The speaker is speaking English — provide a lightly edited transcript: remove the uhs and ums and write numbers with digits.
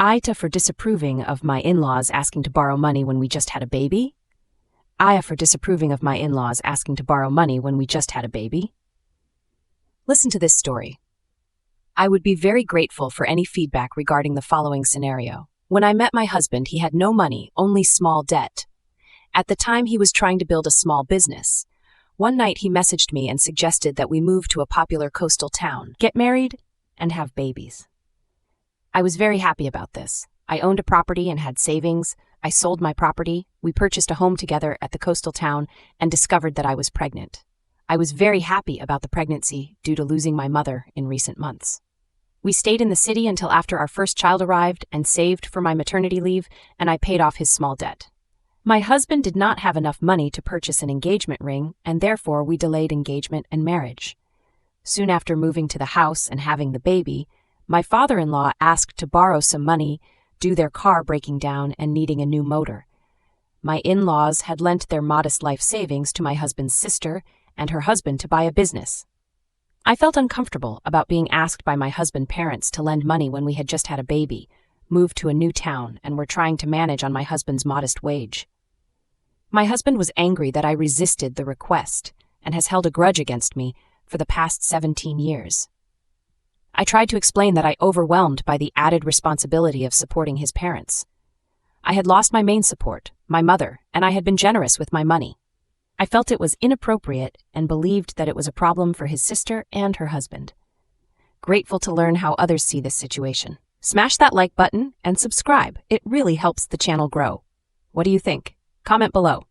AITA for disapproving of my in-laws asking to borrow money when we just had a baby? AITA for disapproving of my in-laws asking to borrow money when we just had a baby? Listen to this story. I would be very grateful for any feedback regarding the following scenario. When I met my husband, he had no money, only small debt. At the time, he was trying to build a small business. One night, he messaged me and suggested that we move to a popular coastal town, get married, and have babies. I was very happy about this. I owned a property and had savings. I sold my property. We purchased a home together at the coastal town and discovered that I was pregnant. I was very happy about the pregnancy due to losing my mother in recent months. We stayed in the city until after our first child arrived and saved for my maternity leave, and I paid off his small debt. My husband did not have enough money to purchase an engagement ring, and therefore we delayed engagement and marriage. Soon after moving to the house and having the baby, my father-in-law asked to borrow some money due to their car breaking down and needing a new motor. My in-laws had lent their modest life savings to my husband's sister and her husband to buy a business. I felt uncomfortable about being asked by my husband's parents to lend money when we had just had a baby, moved to a new town, and were trying to manage on my husband's modest wage. My husband was angry that I resisted the request and has held a grudge against me for the past 17 years. I tried to explain that I overwhelmed by the added responsibility of supporting his parents. I had lost my main support, my mother, and I had been generous with my money. I felt it was inappropriate and believed that it was a problem for his sister and her husband. Grateful to learn how others see this situation. Smash that like button and subscribe. It really helps the channel grow. What do you think? Comment below.